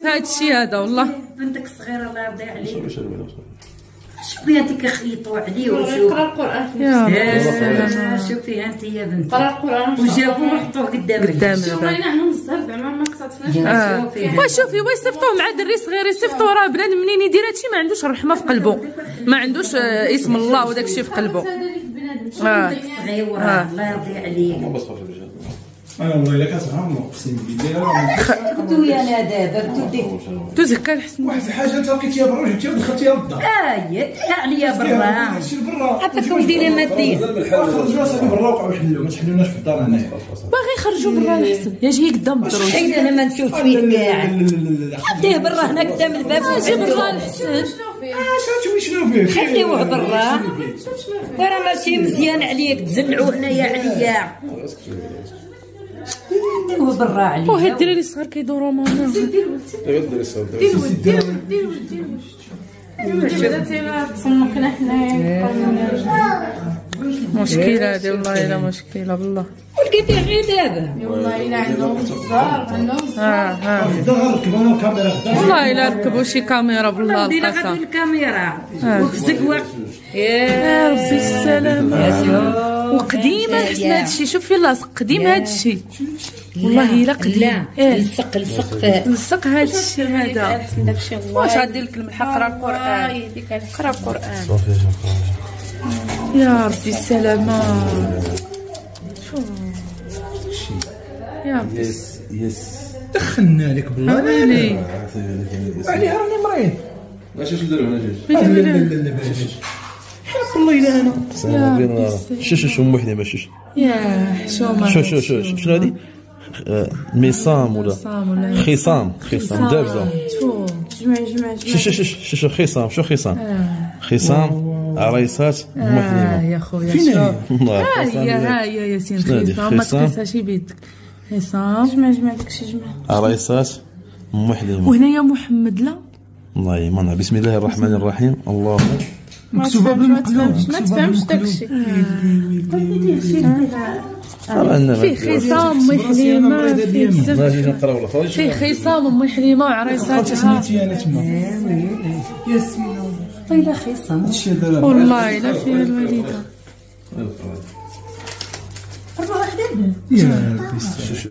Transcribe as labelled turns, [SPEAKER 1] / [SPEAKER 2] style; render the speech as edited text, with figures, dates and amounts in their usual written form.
[SPEAKER 1] هاد الشيء هذا والله.
[SPEAKER 2] بنتك الصغيره الله يرضي عليك. شوفي انت كيخيطوا عليه وشوفي
[SPEAKER 3] قرا القران.
[SPEAKER 1] يا سلام.
[SPEAKER 2] شوفي انت يا بنتي
[SPEAKER 3] قرا القران
[SPEAKER 2] وجابوه وحطوه قدامك.
[SPEAKER 3] والله عندهم بزاف زعما ما كتصادفناش.
[SPEAKER 1] وشوفي ويصيفطوه مع دري صغير، يصيفطوه راه بنادم منين يدير هادشي ما عندوش الرحمه في قلبه، ما عندوش اسم الله وداك الشيء في قلبه.
[SPEAKER 2] صغيره الله يرضي عليك.
[SPEAKER 4] انا والله الا كتفهم اقسم بالله.
[SPEAKER 2] خدو يا لا دابا
[SPEAKER 1] دوز هكا الحسن.
[SPEAKER 4] واحد الحاجه انت لقيتيها برا جبتيها ودخلتيها للدار.
[SPEAKER 2] ديها عليا برا.
[SPEAKER 4] هادشي برا.
[SPEAKER 2] عطاكم ديري ما دير.
[SPEAKER 4] خرجوا صافي برا وقعوا يحلوا، ما تحلوناش في الدار هنايا.
[SPEAKER 1] باغي يخرجوا برا الحسن، يا جي قدام الدروج.
[SPEAKER 2] حيد انا ما نشوف فيه كاع. حطيه برا هنا قدام الباب.
[SPEAKER 1] جي برا الحسن.
[SPEAKER 4] شنو فيه؟
[SPEAKER 2] خليوه برا. وراه ماشي مزيان عليك تزلعوه هنايا عليا. ديروه برا عليا.
[SPEAKER 1] وهاد الدراري الصغار كيدوروا معنا.
[SPEAKER 3] تصنقنا حنايا.
[SPEAKER 1] مشكله هادي والله الا مشكله بالله.
[SPEAKER 2] لقيتيه غير دابا.
[SPEAKER 3] والله الا عندهم بزاف عندهم.
[SPEAKER 4] ركبوا الكاميرا
[SPEAKER 1] والله الا ركبوا شي كاميرا بالله
[SPEAKER 2] ديري
[SPEAKER 1] القسم.
[SPEAKER 2] غادي الكاميرا وخزق وقت.
[SPEAKER 1] يا ربي السلامة. وقديمة الحسن هادشي، شوف فين لاصق قديم هادشي والله الا قديم.
[SPEAKER 2] لصق
[SPEAKER 1] لصق هادشي هذا. واش غادير لك الملحق؟ قرا القران، قرا القران يا ربي السلامة. شوف يا ربي
[SPEAKER 4] يس دخلنا لك بالله.
[SPEAKER 1] ويلي
[SPEAKER 4] عليها راني مريض.
[SPEAKER 5] ماشي نديرو هنا جوج.
[SPEAKER 4] لا لا لا والله الا انا.
[SPEAKER 5] شوش ام وحده ما شوش.
[SPEAKER 1] يا حشومه.
[SPEAKER 5] شوش شنو هادي؟ ميصام ولا خصام دابزه. شوف خصام شو خصام عريسات ام حليمه.
[SPEAKER 1] يا خويا شوف ها هي ياسين خصام، ما تقيسها شي بيدك. خصام
[SPEAKER 3] جمع داكشي جمع
[SPEAKER 5] عريسات ام حليمه.
[SPEAKER 1] وهنايا محمد لا
[SPEAKER 5] والله ما نعرف. بسم الله الرحمن الرحيم. الله
[SPEAKER 4] مكتوبه بالمقلوب.
[SPEAKER 3] ما تفهمش داكشي.
[SPEAKER 1] في خصام ام حليمه،
[SPEAKER 5] نجي نقراو الخرج.
[SPEAKER 1] في خصام ام حليمه وعريساتها.
[SPEAKER 4] سميتي انا تما
[SPEAKER 2] ياسمين طيله خصام.
[SPEAKER 1] والله الا فيها الوالده.
[SPEAKER 4] يا ربي